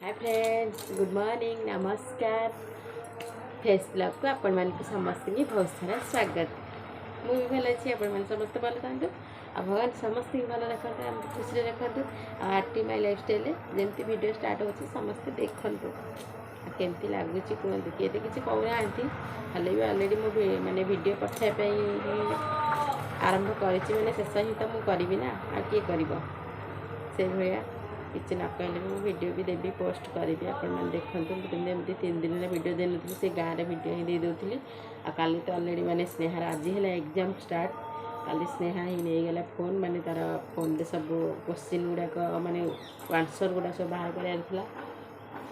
Hi friends, good morning, नमस्कार। Face blog को आपण मान समस्त की बहुत सारा स्वागत। मुझे भल अच्छी आपण समस्त भल था भगवान समस्त भल रखते आम खुशी रखते। आरटी माई लाइफ स्टाइल जमी वीडियो स्टार्ट हो समस्ते देखु केमती लगुच कहते किए तो किसी कहना हेल्ले भी अलरेडी मुझे मानने वीडियो पठाइबा आरंभ कर शेष ही तो मुझे ना आ किए कर से भाया किसी न कहले वीडियो भी देवी पोस्ट करी आपण देखूँ मुझे 3 दिन वीडियो दे नी से गाँव में वीडियो ही दे दूसरी आली तो अलरेडी मैंने स्नेहार आज है एग्जाम स्टार्ट काली स्नेहा ही नहीं गला फोन माने तार फोन में सब क्वेश्चन गुड़ाक माने आंसर गुड़ा सब बाहर कराला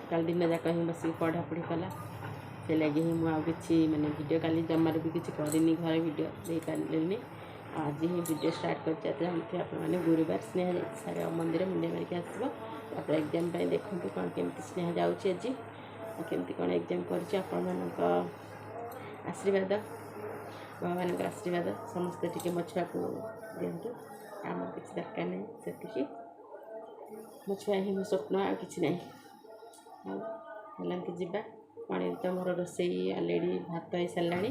कल दिन जाक ही बस पढ़ापढ़ी कला से लगे ही मुझे माने वीडियो काली जमार भी किसी करनी घर वीडियो दे पारे आज ही वीडियो स्टार्ट कर गुरुवार स्नेहा सारे मंदिर मुंडे मारिक आसो एग्जाम देखूँ कौन केमती स्नेहा जाऊँगी आज केमती कौन एग्जाम कर आशीर्वाद भगवान आशीर्वाद समस्ते टी मो छुआ को दिंतु आम किसी दरकार नहीं से मो छुआ ही मो स्वप्न आ कि ना कि जावा पानी तो मोर रोसई अलरेडी भात हो सारा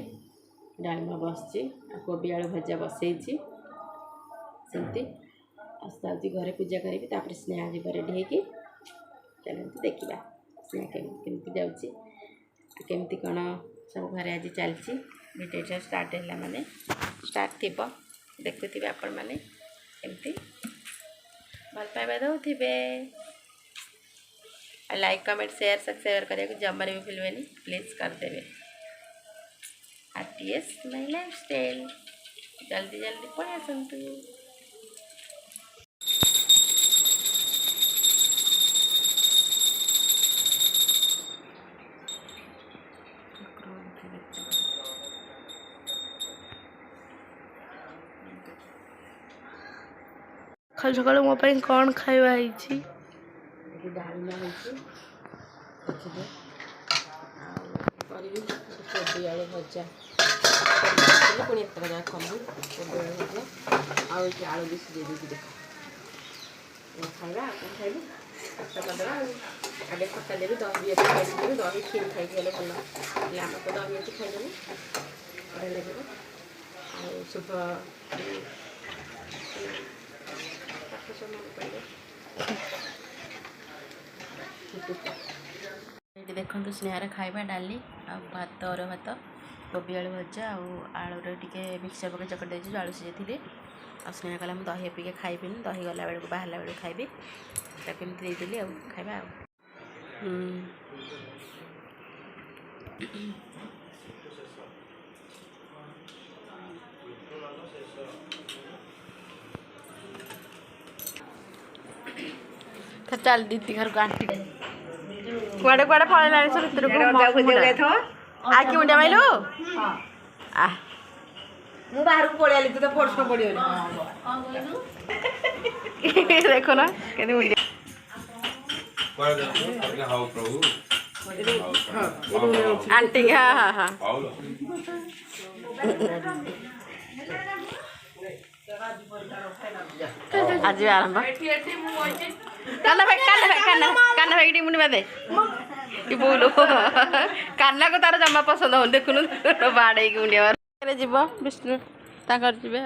डालमा बस कोबी आलू भजा बसई सेमती आज घरे पूजा करी स्नेहा जी रेडी हो चलते देखा स्नेहा केमती जाऊँगी केमती कौन सब घरे आज चलती वीडियो स्टार्ट है माने स्टार्ट थी देखुवे आपण मैंने एमती भल पाइबा दौथे लाइक कमेंट शेयर सब्सक्राइब करने जमारे भी भूलें प्लीज करदे आरटीएस माई लाइफ स्टाइल जल्दी जल्दी पड़े आसतु। खाली सकाल मो कौन खाଇବା डालमा कोबी आलू भजा पुणी एत कलु कोबी आलू भजा आलू भी सीझे देती देख खाଇବା कौन खाइबू खटा करदेवा आगे खटा देवी दही अच्छी खाई दही क्षीर खाई भल आम तो दही अच्छी खाईदेवी बढ़िया लगे आ शुभ ये देखो स्नेहार खाଇବା डाली आ भात अर भात कोबी आलू भजा आलू टे मिक्सचर पकड़ चकट देती आलू सीझे आ स्नेहा कहला मुझे दही पीके खाइबिनी दही गला बेलू बाहर बेलू खाइबी केमती देदेली खाଇବା चल दीदी घर को आंटी कुआड़े कुआड़े पड़े सब भितर आखि मुंडिया माइलु आ मु बाहर को पड़े आली तो फोटो पड़ियो देखो ना केनी मुंडिया हाउ प्रभु आंटी हाँ हाँ हाँ आज आरंभ कान्ना भाई कान्ना भाई टी मुंडी बादे बोलो कान्ना को तार जमा पसंद हो देखुन बाड़े की मुंडिया जीव विष्णु ताकर जीवे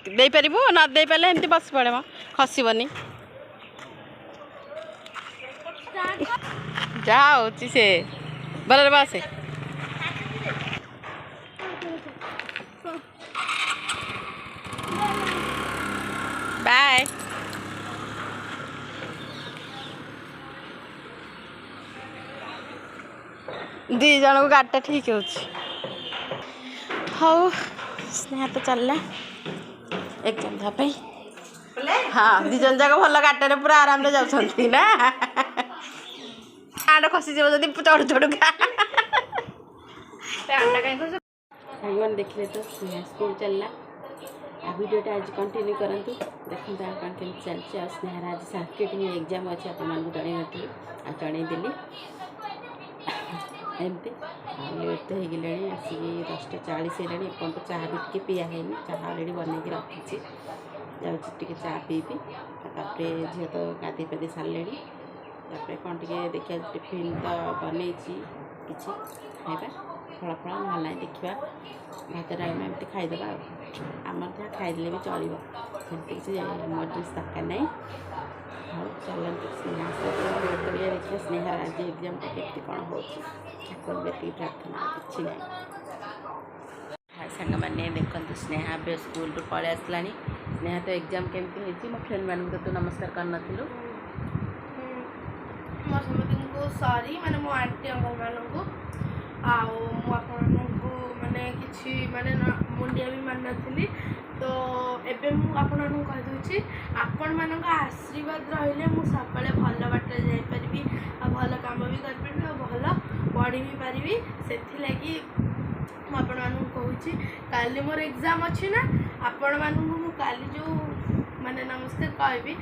दे पारिबु ना दे पाले एमती बस पड़े म खसबनी जाओ से भले बस बाय दी जन को गाड़टा ठीक हो स्नेहा तो चलना एग्जाम देवाई हाँ 2 जन जाक भल गाड़े पूरा आराम से जाऊँ ना ପ୍ୟାଣ୍ଟ ଖସିଯିବ ଯଦି ଚଢ଼ୁ ଚଢ଼ୁକା ପ୍ୟାଣ୍ଟଟା କାହିଁ ଖସି ସାଙ୍ଗମାନେ ଦେଖିଲେ ତ ସ୍ନେହା ସ୍କୁଲ ଚାଲିଲା ଆଉ ଭିଡ଼ିଓଟା ଆଜି କଣ୍ଟିନ୍ୟू କରନ୍ତୁ ଦେଖନ୍ତୁ ଆଉ କ'ଣ କେମିତି ଚାଲିଛି ଆଉ ସ୍ନେହାର ଆଜି ସାଂସ୍କ୍ରିଟିଂ ଏକ୍ଜାମ୍ ଅଛି ଆପଣମାନଙ୍କୁ ଜଣେଇନଥିଲି ଆଉ ଜଣେଇଦେଲି ଏମିତି ଆଉ ଲେଟ୍ ତ ହେଇଗଲାଣି ଆସିକି 10:40 ହେଲାଣି ଏପର୍ଯ୍ୟନ୍ତ ଚାହା ବି ଟିକେ ପିଆ ହେଇନି ଚାହା ଅଲରେଡ଼ି ବନେଇକି ରଖିଛି ଯାଉଛି ଟିକେ ଚାହା ପିଇବି ତାପରେ ଝିଅ ତ ଗାଧୋଇ ପାଧୋଇ ସାରିଲେଣି ତାପରେ କ'ଣ ଟିକେ ଦେଖିବା ଟିଫିନ୍ ତ ବନେଇଛି କିଛି ଖାଇବା ଫଳ ନହେଲେ ନାହିଁ ଦେଖିବା ଭାତ ଡାଲମା ଏମିତି ଖାଇଦେବା ଆଉ ଆମର ଯାହା ଖାଇଦେଲେ ବି ଚଳିବ ସେମିତି କିଛି ଏମର୍ଜେନ୍ସି ଦରକାର ନାହିଁ ଆଉ ଚାଲନ୍ତୁ ସ୍ନେହା କରିବା ଦେଖିବା ସ୍ନେହାର ଆଜି ଏକ୍ଜାମ୍ଟା କେମିତି କ'ଣ ହେଉଛି ଠାକୁରଙ୍କୁ ଏତିକି ପ୍ରାର୍ଥନା କିଛି ନାହିଁ ସାଙ୍ଗମାନେ ଦେଖନ୍ତୁ ସ୍ନେହା ଏବେ ସ୍କୁଲରୁ ପଳେଇ ଆସିଲାଣି ସ୍ନେହା ତ ଏକ୍ଜାମ୍ କେମିତି ହେଇଛି ମୋ ଫ୍ରେଣ୍ଡମାନଙ୍କୁ ତୁ ନମସ୍କାର କରିନଥିଲୁ ମୋ ସମସ୍ତଙ୍କୁ ସରି ମାନେ ମୋ ଆଣ୍ଟି ଅଙ୍କଲମାନଙ୍କୁ ଆଉ ମୁଁ ଆପଣମାନଙ୍କୁ ମାନେ କିଛି ମାନେ ମୁଣ୍ଡିଆ ବି ମାରିନଥିଲି ତ ଏବେ ମୁଁ ଆପଣମାନଙ୍କୁ କହିଦେଉଛି ଆପଣମାନଙ୍କ ଆଶୀର୍ବାଦ ରହିଲେ ମୁଁ ସବୁବେଳେ ଭଲ ବାଟରେ ଯାଇପାରିବି ଆଉ ଭଲ କାମ ବି କରିପାରିବି ଆଉ ଭଲ ପଢ଼ି ବି ପାରିବି ସେଥିଲାଗି ମୁଁ ଆପଣମାନଙ୍କୁ କହୁଛି କାଲି ମୋର ଏକ୍ଜାମ୍ ଅଛି ନା ଆପଣମାନଙ୍କୁ ମୁଁ କାଲି ଯେଉଁ ମାନେ ନମସ୍କାର କହିବି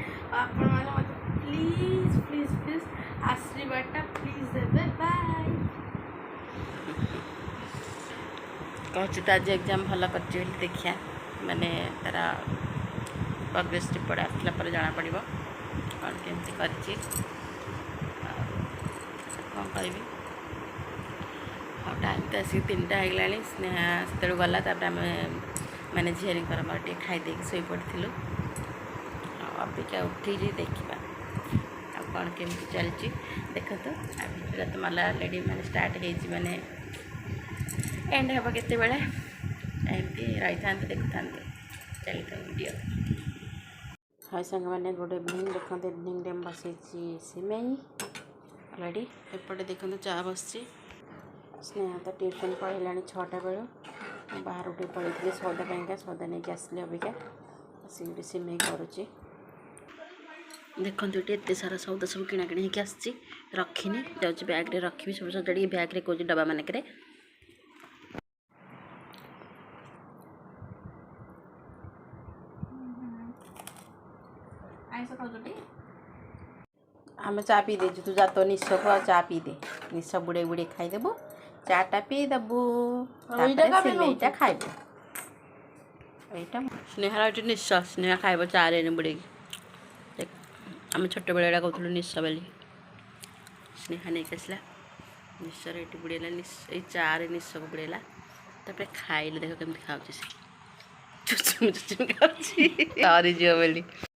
ଆପଣମାନେ ମୋତେ ପ୍ଲିଜ୍ ପ୍ଲିଜ୍ ପ୍ଲିଜ୍ ଆଶୀର୍ବାଦଟା ପ୍ଲିଜ୍ ଦେବେ ବାଏ କହୁଛି ତ ଆଜି ଏକ୍ଜାମ୍ ଭଲ କରିଛି ବୋଲି ଦେଖିବା ମାନେ ତାର ପ୍ରୋଗ୍ରେସ୍ ରିପୋର୍ଟ ଆସିଲା ପରେ ଜଣାପଡ଼ିବ କ'ଣ କେମିତି କରିଛି ଆଉ କ'ଣ କହିବି ଆଉ ଟାଇମ୍ ତ ଆସିକି 3ଟା ହେଇଗଲାଣି ସ୍ନେହା ସେତେବେଳୁ ଗଲା ତାପରେ ଆମେ ମାନେ ଝିଅରିଙ୍କର ମୋର ଟିକେ ଖାଇଦେଇକି ଶୋଇପଡ଼ିଥିଲୁ ଆଉ ଅବିକା ଉଠିକି ଦେଖିବା ଆଉ କ'ଣ କେମିତି ଚାଲିଛି ଦେଖନ୍ତୁ ଆଉ ଭିଡ଼ିଓଟା ତ मला ଅଲରେଡ଼ି ମାନେ ଷ୍ଟାର୍ଟ ହେଇଛି ମାନେ ଏଣ୍ଡ ହେବ କେତେବେଳେ ଏମିତି ରହିଥାନ୍ତୁ ଦେଖୁଥାନ୍ତୁ ଚାଲିଥାଉ ଭିଡ଼ିଓ ହଁ ସାଙ୍ଗମାନେ ଗୁଡ଼୍ ଇଭିନିଂ ଦେଖନ୍ତୁ ଇଭିନିଂରେ ମୁଁ ବସେଇଛି ସିମେଇ ଅଲରେଡ଼ି ଏପଟେ ଦେଖନ୍ତୁ ଚା ବସିଛି ସ୍ନେହା ତ ଟ୍ୟୁସନ୍ ପଳେଇଲାଣି 6ଟା ବେଳୁ ମୁଁ ବାହାରକୁ ଟିକେ ପଳେଇଥିଲି ସଉଦା ପାଇଁକା ସଉଦା ନେଇକି ଆସିଲି ଅବିକା ଆସିକି ଗୋଟେ ସିମେଇ କରୁଛି ଦେଖନ୍ତୁ ଏଠି ଏତେ ସାରା ସଉଦା ସବୁ କିଣାକିଣି ହେଇକି ଆସିଛି ରଖିନି ଯାଉଛି ବ୍ୟାଗ୍ରେ ରଖିବି ସବୁ ସଜାଡ଼ିକି ବ୍ୟାଗ୍ରେ କହୁଛି ଡବା ମାନଙ୍କରେ ଆମେ ଚା ପିଇ ଦେଇଛୁ ତୁ ଯା ତୋ ନିଶକୁ ଆଉ ଚା ପିଇ ଦେ ନିଶ ବୁଡ଼େଇ ବୁଡ଼େଇ ଖାଇଦେବୁ ଚାଟା ପିଇଦେବୁ ସିମେଇଟା ଖାଇବୁ ଏଇଟା ସ୍ନେହାର ଏଠି ନିଶ ସ୍ନେହା ଖାଇବ ଚାରେ ବୁଡ଼େଇକି ଆମେ ଛୋଟବେଳେ ଏଇଟା କହୁଥିଲୁ ନିଶ ବୋଲି ସ୍ନେହା ନେଇକି ଆସିଲା ନିଶରେ ଏଠି ବୁଡ଼େଇଲା ଏଇ ଚାରେ ନିଶକୁ ବୁଡ଼େଇଲା ତାପରେ ଖାଇଲେ ଦେଖ କେମିତି ଖାଉଛି ସେ ଚୁଚୁମି ଚୁଚୁମି ଖାଉଛି ସରିଯିବ ବୋଲି